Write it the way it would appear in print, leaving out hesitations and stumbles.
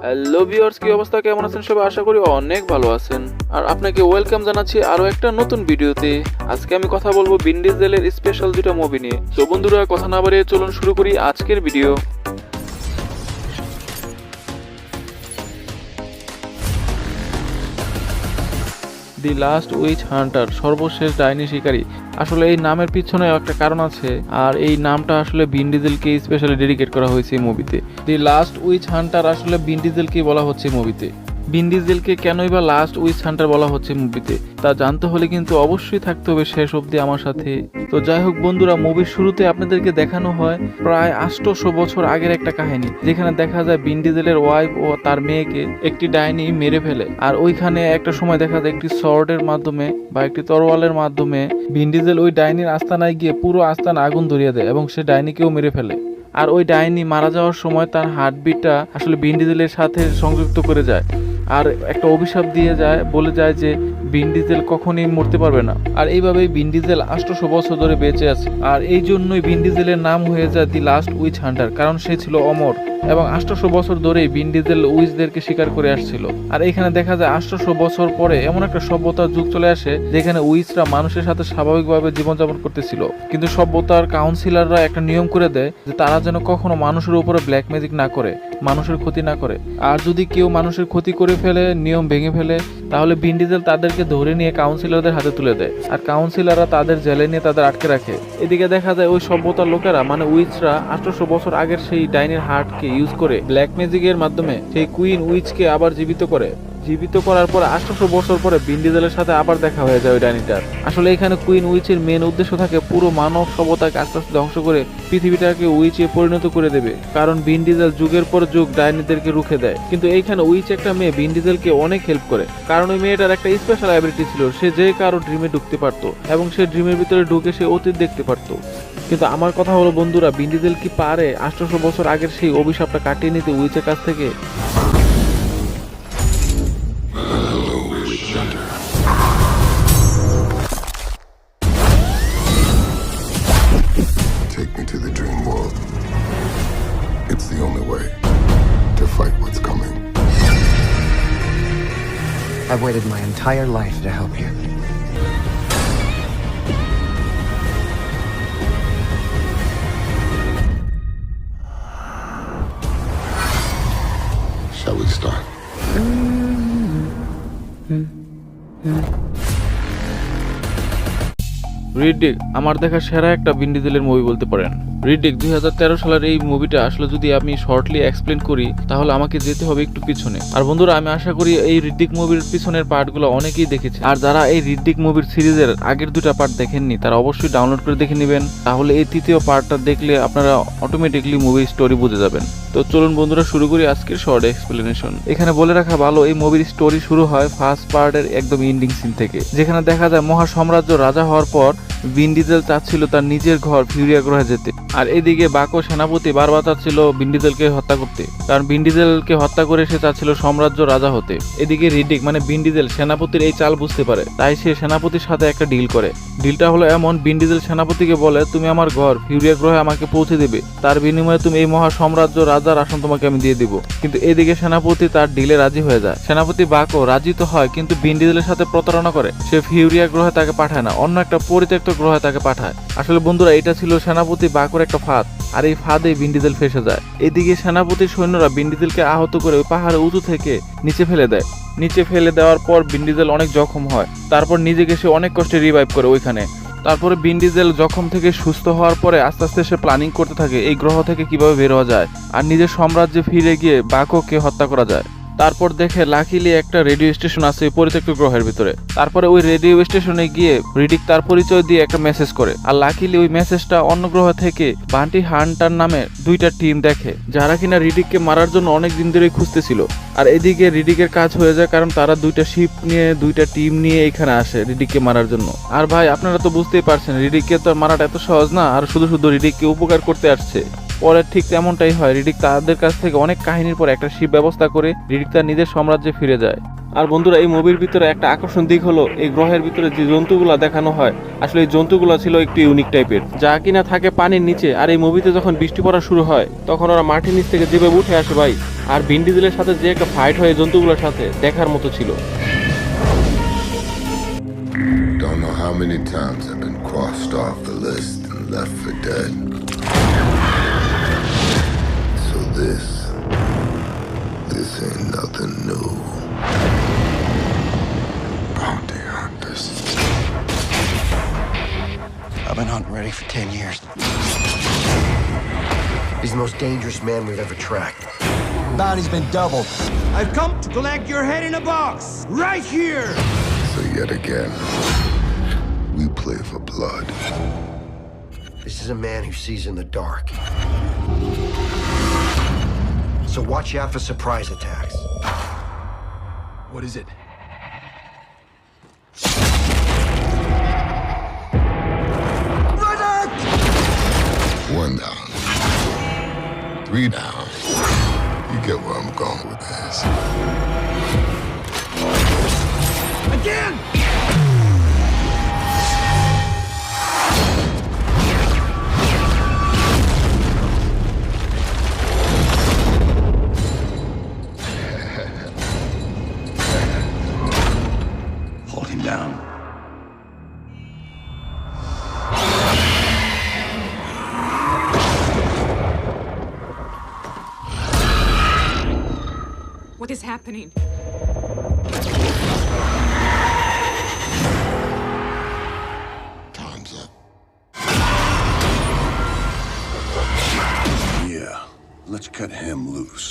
Hello viewers, কি অবস্থা, কেমন আছেন সবাই? আশা করি অনেক ভালো আছেন। আর আপনাকে ওয়েলকাম জানাচ্ছি আরো একটা নতুন ভিডিওতে। আজকে আমি কথা বলবো ভিন ডিজেলের স্পেশাল দুটো মুভি নিয়ে। তো বন্ধুরা, কথা না বাড়িয়ে চলুন শুরু করি আজকের video. The last which Hunter, সর্বশেষ ডাইনি শিকারী। আসলে এই নামের পিছনে একটা কারণ আছে, আর এই নামটা আসলে ভিন ডিজেলকে স্পেশালি ডেডিকেট করা হয়েছে এই মুভিতে। দি লাস্ট উইচ হান্টার আসলে ভিন ডিজেলকেই বলা হচ্ছে মুভিতে। ভিন ডিজেলকে কেনই বা লাস্ট উইচ হান্টার বলা হচ্ছে মুভিতে, তা জানতে হলে কিন্তু অবশ্যই থাকতে হবে শেষ অবধি আমার সাথে। তো যাই হোক বন্ধুরা, মুভির শুরুতে আপনাদেরকে দেখানো হয় প্রায় 800 বছর আগের একটা কাহিনী, যেখানে দেখা যায় ভিন ডিজেলের ওয়াইফ ও তার মেয়েকে একটি ডাইনি মেরে ফেলে। আর ওইখানে একটা সময় দেখা যায় একটি সর্ডের মাধ্যমে বা একটি তরোয়ালের মাধ্যমে ভিন ডিজেল ওই ডাইনির আস্তানায় গিয়ে পুরো আস্তানা আগুন ধরিয়ে দেয় এবং সে ডাইনিকেও মেরে ফেলে। আর ওই ডাইনি মারা যাওয়ার সময় তার হার্টবিটটা আসলে ভিন ডিজেলের সাথে সংযুক্ত করে যায়, আর একটা অভিশাপ দিয়ে যায়, বলে যায় যে ভিন ডিজেল কখনই মরতে পারবে না। আর এইভাবেই ভিন ডিজেল 800 বছর ধরে বেঁচে আছে। আর এই জন্যই ভিন ডিজেলের নাম হয়ে যায় দি লাস্ট উইচ হান্টার, কারণ সে ছিল অমর এবং 800 বছর ধরেই ভিন ডিজেল উইচদেরকে শিকার করে আসছিল। আর এখানে দেখা যায় 800 বছর পরে এমন একটা সভ্যতার যুগ চলে আসে যেখানে উইচরা মানুষের সাথে স্বাভাবিকভাবে জীবনযাপন করতেছিল, কিন্তু সভ্যতার কাউন্সিলররা একটা নিয়ম করে দেয় যে তারা যেন কখনো মানুষের উপরে ব্ল্যাক ম্যাজিক না করে, মানুষের ক্ষতি না করে। আর যদি কেউ মানুষের ক্ষতি করে ফেলে, নিয়ম ভেঙে ফেলে, তাহলে ভিন ডিজেল তাদেরকে ধরে নিয়ে কাউন্সিলরদের হাতে তুলে দেয়, আর কাউন্সিলররা তাদের জেলে নিয়ে তাদের আটকে রাখে। এদিকে দেখা যায় ওই সভ্যতার লোকেরা মানে উইচরা 800 বছর আগের সেই ডাইনির হার্টকে ইউজ করে ব্ল্যাক ম্যাজিকের মাধ্যমে সেই কুইন উইচকে আবার জীবিত করার পর 800 বছর পরে ভিন ডিজেলের সাথে আবার দেখা হয়ে যায় ওই ডাইনিটার। আসলে এখানে কুইন উইচের মেন উদ্দেশ্য থাকে পুরো মানব সভ্যতাকে আস্তে আস্তে ধ্বংস করে পৃথিবীটাকে উইচে পরিণত করে দেবে, কারণ ভিন ডিজেল যুগের পর যুগ ডাইনিদেরকে রুখে দেয়। কিন্তু এইখানে উইচ একটা মেয়ে ভিন ডিজেলকে অনেক হেল্প করে, কারণ ওই মেয়েটার একটা স্পেশাল অ্যাবিলিটি ছিল, সে যে কারো ড্রিমে ঢুকতে পারতো এবং সে ড্রিমের ভিতরে ঢুকে সে অতীত দেখতে পারতো। কিন্তু আমার কথা হলো বন্ধুরা, ভিন ডিজেল কি পারে 800 বছর আগের সেই অভিশাপটা কাটিয়ে নিতে উইচের কাছ থেকে? Take me to the dream world. It's the only way to fight what's coming. I've waited my entire life to help you. Shall we start? রিডিক আমার দেখা সেরা একটা ভিন ডিজেলের মুভি বলতে পারেন। রিডিক 2013 সালের এই মুভিটা আসলে যদি আমি শর্টলি এক্সপ্লেন করি তাহলে আমাকে যেতে হবে একটু পিছনে। আর বন্ধুরা, আমি আশা করি এই রিডিক মুভির পিছনের পার্টগুলো অনেকেই দেখেছে, আর যারা এই রিডিক মুভির সিরিজের আগের দুটা পার্ট দেখেননি তারা অবশ্যই ডাউনলোড করে দেখে নেবেন, তাহলে এই তৃতীয় পার্টটা দেখলে আপনারা অটোমেটিকলি মুভির স্টোরি বুঝে যাবেন। তো চলুন বন্ধুরা, শুরু করি আজকের শর্ট এক্সপ্লেনেশন। এখানে বলে রাখা ভালো, এই মুভির স্টোরি শুরু হয় ফার্স্ট পার্টের একদম এন্ডিং সিন থেকে, যেখানে দেখা যায় মহা সাম্রাজ্য রাজা হওয়ার পর ভিন ডিজেল চাচ্ছিল তার নিজের ঘর ফিউরিয়া গ্রহে যেতে, আর এদিকে বাকো সেনাপতি বারবার চাচ্ছিল ভিন ডিজেলকে হত্যা করতে, কারণ ভিন ডিজেলকে হত্যা করে সে চাচ্ছিল সাম্রাজ্য রাজা হতে। এদিকে রিডিক মানে ভিন ডিজেল সেনাপতির এই চাল বুঝতে পারে, তাই সে সেনাপতির সাথে একটা ডিল করে। ডিলটা হলো এমন, ভিন ডিজেল সেনাপতিকে বলে তুমি আমার ঘর ফিউরিয়া গ্রহে আমাকে পৌঁছে দেবে, তার বিনিময়ে তুমি এই মহা সাম্রাজ্য রাজার আসন তোমাকে আমি দিয়ে দিব। কিন্তু এদিকে সেনাপতি তার ডিলে রাজি হয়ে যায়। সেনাপতি বাকো রাজি তো হয়, কিন্তু ভিন ডিজেলের সাথে প্রতারণা করে, সে ফিউরিয়া গ্রহে তাকে পাঠায় না, অন্য একটা পরিত্যক্ত গ্রহে তাকে পাঠায়। আসলে বন্ধুরা, এটা ছিল সেনাপতি বাকোর একটা ফাঁদ, আর এই ফাঁদে ভিন ডিজেল ফেসে যায়। এদিকে সেনাপতির সৈন্যরা ভিন ডিজেলকে আহত করে ওই পাহাড়ে উঁচু থেকে নিচে ফেলে দেয়। নিচে ফেলে দেওয়ার পর ভিন ডিজেল অনেক জখম হয়, তারপর নিজেকে সে অনেক কষ্টে রিভাইভ করে ওইখানে। তারপরে ভিন ডিজেল জখম থেকে সুস্থ হওয়ার পরে আস্তে আস্তে সে প্ল্যানিং করতে থাকে এই গ্রহ থেকে কিভাবে বের হওয়া যায় আর নিজের সাম্রাজ্যে ফিরে গিয়ে বাকোকে হত্যা করা যায়। তারপর দেখে লাকিলি একটা রেডিও স্টেশন আছে পরিত্যক্ত গ্রহের ভিতরে। তারপরে ওই রেডিও স্টেশনে গিয়ে রিডিক তার পরিচয় দিয়ে একটা মেসেজ করে, আর লাকিলি ওই মেসেজটা অন্য গ্রহ থেকে বান্টি হান্টার নামে দুইটা টিম দেখে, যারা কিনা রিডিককে মারার জন্য অনেক দিন ধরেই খুঁজতেছিল। আর এদিকে রিডিকের কাজ হয়ে যায়, কারণ তারা দুইটা শিপ নিয়ে দুইটা টিম নিয়ে এখানে আসে রিডিককে মারার জন্য। আর ভাই, আপনারা তো বুঝতেই পারছেন রিডিককে তো মারাটা এত সহজ না, আর শুধু শুধু রিডিককে উপকার করতে আসছে। পরে ঠিক তেমনটাই হয়, রিডিক তাদের কাছ থেকে অনেক কাহিনীর পর একটা শিপ ব্যবস্থা করে রিডিক তার নিজের সাম্রাজ্যে ফিরে যায়। আর বন্ধুরা, এই মুভির ভিতরে একটা আকর্ষণ দিক হলো এই গ্রহের ভিতরে যে জন্তুগুলা দেখানো হয়, আসলে এই জন্তুগুলা ছিল একটু ইউনিক টাইপের, যা কিনা থাকে পানির নিচে। আর এই মুভিতে যখন বৃষ্টি পড়া শুরু হয় তখন ওরা মাটির নিচ থেকে যেভাবে উঠে আসে ভাই, আর ভিন ডিজেলের সাথে যে একটা ফাইট হয় এই জন্তুগুলোর সাথে, দেখার মতো ছিল। Don't know how many times I've been crossed off the list and left for dead. So this ain't nothing new. Bounty hunters. I've been hunting ready for 10 years. He's the most dangerous man we've ever tracked. Bounty's been doubled. I've come to collect your head in a box, right here! So yet again, we play for blood. This is a man who sees in the dark. So watch out for surprise attacks. What is it? One down. 3 down. You get where I'm going with this. Again! Hold him down. What is happening? Time's up. Yeah, let's cut him loose.